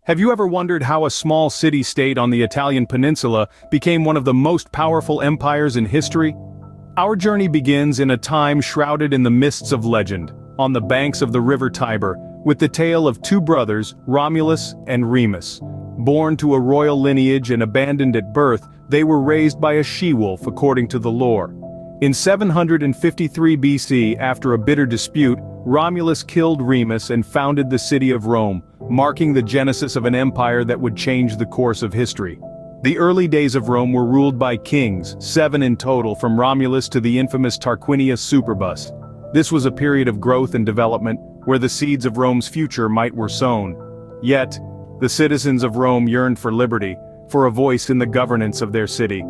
Have you ever wondered how a small city-state on the Italian peninsula became one of the most powerful empires in history? Our journey begins in a time shrouded in the mists of legend, on the banks of the river Tiber, with the tale of two brothers, Romulus and Remus. Born to a royal lineage and abandoned at birth, they were raised by a she-wolf according to the lore. In 753 BC, after a bitter dispute, Romulus killed Remus and founded the city of Rome, marking the genesis of an empire that would change the course of history. The early days of Rome were ruled by kings, 7 in total from Romulus to the infamous Tarquinius Superbus. This was a period of growth and development, where the seeds of Rome's future were sown. Yet, the citizens of Rome yearned for liberty, for a voice in the governance of their city.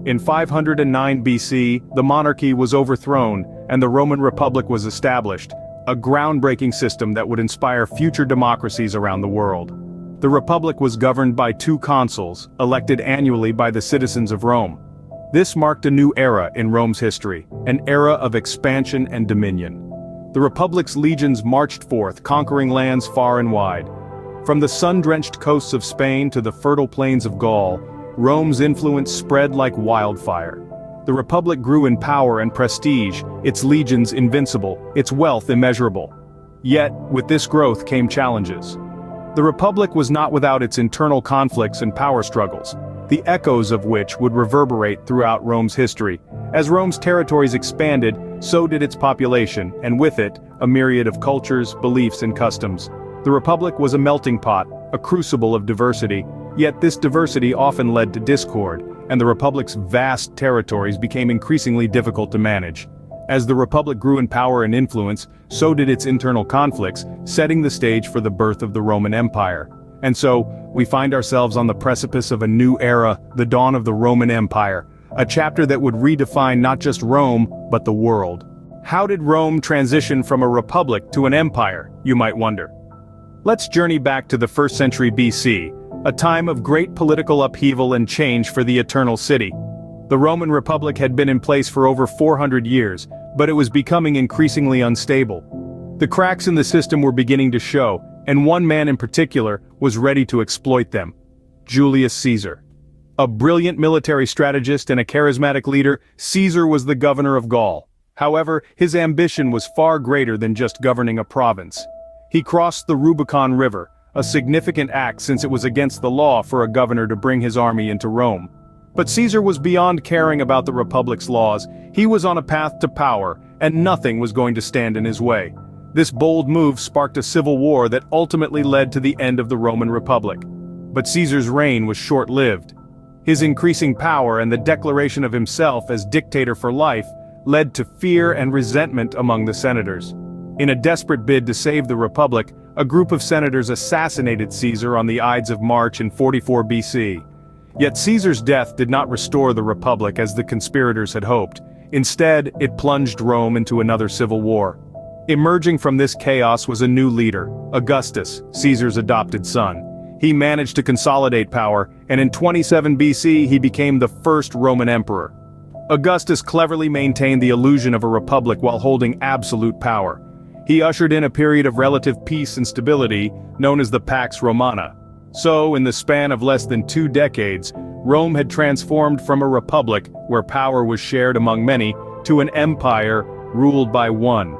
In 509 BC, the monarchy was overthrown, and the Roman Republic was established, a groundbreaking system that would inspire future democracies around the world. The Republic was governed by 2 consuls, elected annually by the citizens of Rome. This marked a new era in Rome's history, an era of expansion and dominion. The Republic's legions marched forth, conquering lands far and wide. From the sun-drenched coasts of Spain to the fertile plains of Gaul, Rome's influence spread like wildfire. The Republic grew in power and prestige, its legions invincible, its wealth immeasurable. Yet, with this growth came challenges. The Republic was not without its internal conflicts and power struggles, the echoes of which would reverberate throughout Rome's history. As Rome's territories expanded, so did its population, and with it, a myriad of cultures, beliefs and customs. The Republic was a melting pot, a crucible of diversity, yet this diversity often led to discord, and the Republic's vast territories became increasingly difficult to manage. As the Republic grew in power and influence, so did its internal conflicts, setting the stage for the birth of the Roman Empire. And so, we find ourselves on the precipice of a new era, the dawn of the Roman Empire, a chapter that would redefine not just Rome, but the world. How did Rome transition from a republic to an empire, you might wonder? Let's journey back to the 1st century BC, a time of great political upheaval and change for the Eternal City. The Roman Republic had been in place for over 400 years, but it was becoming increasingly unstable. The cracks in the system were beginning to show, and one man in particular was ready to exploit them: Julius Caesar. A brilliant military strategist and a charismatic leader, Caesar was the governor of Gaul. However, his ambition was far greater than just governing a province. He crossed the Rubicon River, a significant act since it was against the law for a governor to bring his army into Rome. But Caesar was beyond caring about the Republic's laws. He was on a path to power, and nothing was going to stand in his way. This bold move sparked a civil war that ultimately led to the end of the Roman Republic. But Caesar's reign was short-lived. His increasing power and the declaration of himself as dictator for life led to fear and resentment among the senators. In a desperate bid to save the Republic, a group of senators assassinated Caesar on the Ides of March in 44 BC. Yet Caesar's death did not restore the Republic as the conspirators had hoped. Instead, it plunged Rome into another civil war. Emerging from this chaos was a new leader, Augustus, Caesar's adopted son. He managed to consolidate power, and in 27 BC he became the first Roman emperor. Augustus cleverly maintained the illusion of a republic while holding absolute power. He ushered in a period of relative peace and stability, known as the Pax Romana. So, in the span of less than 2 decades, Rome had transformed from a republic, where power was shared among many, to an empire ruled by one.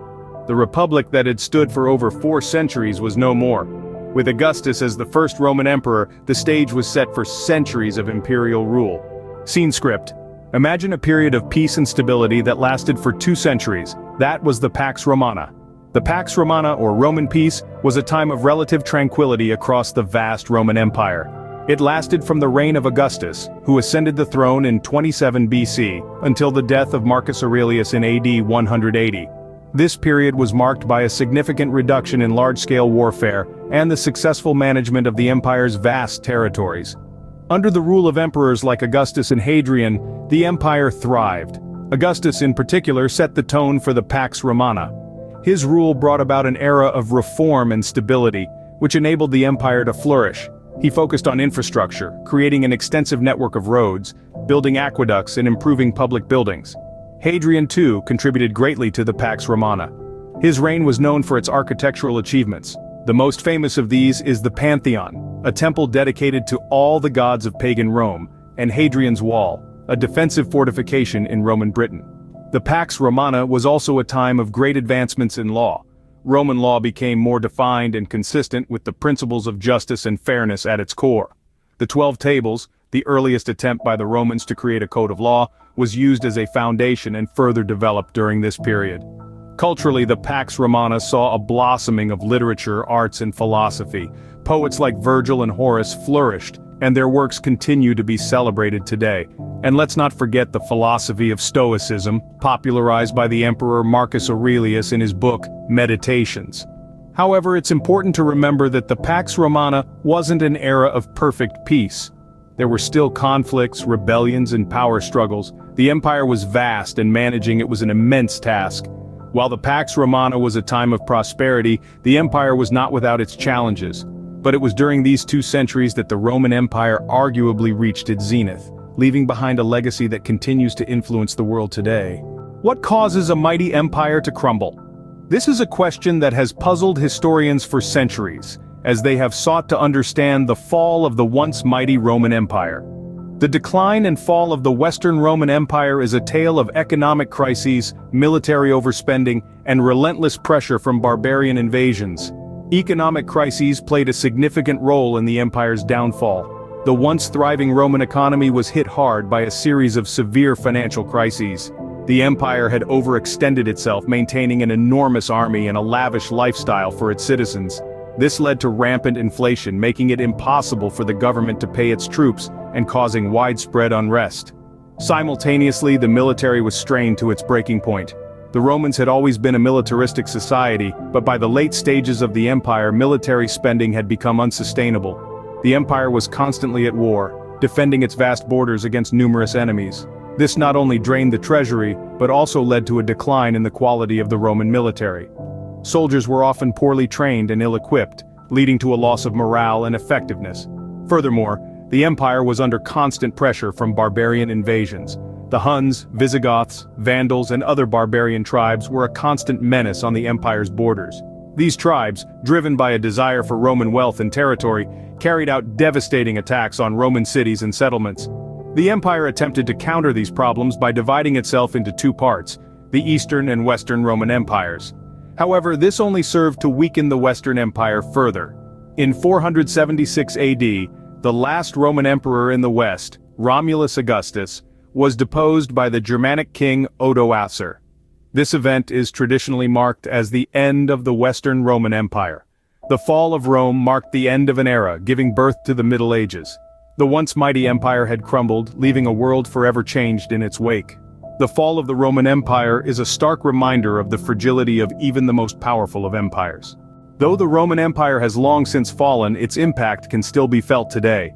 The republic that had stood for over 4 centuries was no more. With Augustus as the first Roman emperor, the stage was set for centuries of imperial rule. Scene script. Imagine a period of peace and stability that lasted for 2 centuries. That was the Pax Romana. The Pax Romana, or Roman peace, was a time of relative tranquility across the vast Roman Empire. It lasted from the reign of Augustus, who ascended the throne in 27 BC, until the death of Marcus Aurelius in AD 180. This period was marked by a significant reduction in large-scale warfare and the successful management of the empire's vast territories. Under the rule of emperors like Augustus and Hadrian, the empire thrived. Augustus in particular set the tone for the Pax Romana. His rule brought about an era of reform and stability, which enabled the empire to flourish. He focused on infrastructure, creating an extensive network of roads, building aqueducts and improving public buildings. Hadrian too contributed greatly to the Pax Romana. His reign was known for its architectural achievements. The most famous of these is the Pantheon, a temple dedicated to all the gods of pagan Rome, and Hadrian's Wall, a defensive fortification in Roman Britain. The Pax Romana was also a time of great advancements in law. Roman law became more defined and consistent with the principles of justice and fairness at its core. The 12 Tables, the earliest attempt by the Romans to create a code of law, was used as a foundation and further developed during this period. Culturally, the Pax Romana saw a blossoming of literature, arts, and philosophy. Poets like Virgil and Horace flourished, and their works continue to be celebrated today. And let's not forget the philosophy of Stoicism, popularized by the Emperor Marcus Aurelius in his book, Meditations. However, it's important to remember that the Pax Romana wasn't an era of perfect peace. There were still conflicts, rebellions, and power struggles. The empire was vast, and managing it was an immense task. While the Pax Romana was a time of prosperity, the empire was not without its challenges. But it was during these 2 centuries that the Roman Empire arguably reached its zenith, leaving behind a legacy that continues to influence the world today. What causes a mighty empire to crumble? This is a question that has puzzled historians for centuries, as they have sought to understand the fall of the once mighty Roman Empire. The decline and fall of the Western Roman Empire is a tale of economic crises, military overspending, and relentless pressure from barbarian invasions. Economic crises played a significant role in the empire's downfall. The once thriving Roman economy was hit hard by a series of severe financial crises. The empire had overextended itself, maintaining an enormous army and a lavish lifestyle for its citizens. This led to rampant inflation, making it impossible for the government to pay its troops and causing widespread unrest. Simultaneously, the military was strained to its breaking point. The Romans had always been a militaristic society, but by the late stages of the empire, military spending had become unsustainable. The empire was constantly at war, defending its vast borders against numerous enemies. This not only drained the treasury, but also led to a decline in the quality of the Roman military. Soldiers were often poorly trained and ill-equipped, leading to a loss of morale and effectiveness. Furthermore, the empire was under constant pressure from barbarian invasions. The Huns, Visigoths, Vandals, and other barbarian tribes were a constant menace on the empire's borders. These tribes, driven by a desire for Roman wealth and territory, carried out devastating attacks on Roman cities and settlements. The empire attempted to counter these problems by dividing itself into 2 parts, the Eastern and Western Roman empires. However, this only served to weaken the Western Empire further. In 476 AD, the last Roman emperor in the West, Romulus Augustus, was deposed by the Germanic king Odoacer. This event is traditionally marked as the end of the Western Roman Empire. The fall of Rome marked the end of an era, giving birth to the Middle Ages. The once mighty empire had crumbled, leaving a world forever changed in its wake. The fall of the Roman Empire is a stark reminder of the fragility of even the most powerful of empires. Though the Roman Empire has long since fallen, its impact can still be felt today.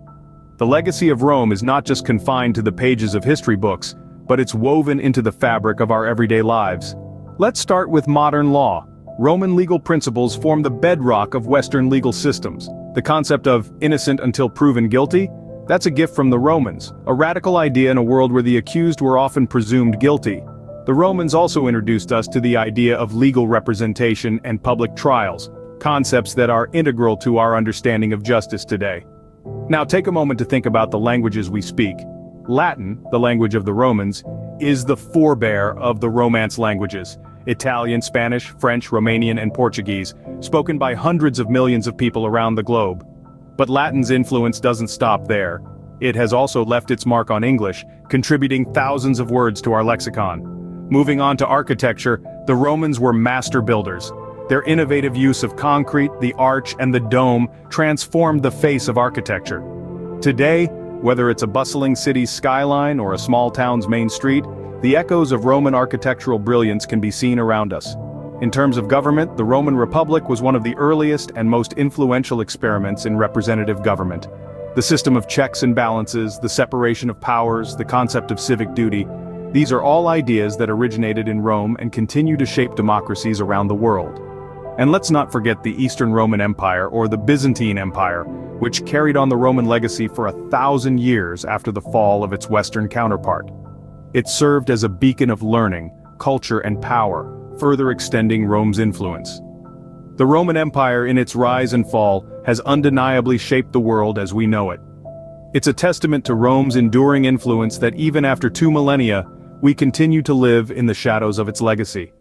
The legacy of Rome is not just confined to the pages of history books, but it's woven into the fabric of our everyday lives. Let's start with modern law. Roman legal principles form the bedrock of Western legal systems. The concept of innocent until proven guilty? That's a gift from the Romans, a radical idea in a world where the accused were often presumed guilty. The Romans also introduced us to the idea of legal representation and public trials, concepts that are integral to our understanding of justice today. Now take a moment to think about the languages we speak. Latin, the language of the Romans, is the forebear of the Romance languages. Italian, Spanish, French, Romanian, and Portuguese, spoken by hundreds of millions of people around the globe. But Latin's influence doesn't stop there. It has also left its mark on English, contributing thousands of words to our lexicon. Moving on to architecture, the Romans were master builders. Their innovative use of concrete, the arch, and the dome transformed the face of architecture. Today, whether it's a bustling city's skyline or a small town's main street, the echoes of Roman architectural brilliance can be seen around us. In terms of government, the Roman Republic was one of the earliest and most influential experiments in representative government. The system of checks and balances, the separation of powers, the concept of civic duty, these are all ideas that originated in Rome and continue to shape democracies around the world. And let's not forget the Eastern Roman Empire, or the Byzantine Empire, which carried on the Roman legacy for 1,000 years after the fall of its Western counterpart. It served as a beacon of learning, culture, and power, further extending Rome's influence. The Roman Empire in its rise and fall has undeniably shaped the world as we know it. It's a testament to Rome's enduring influence that even after 2 millennia, we continue to live in the shadows of its legacy.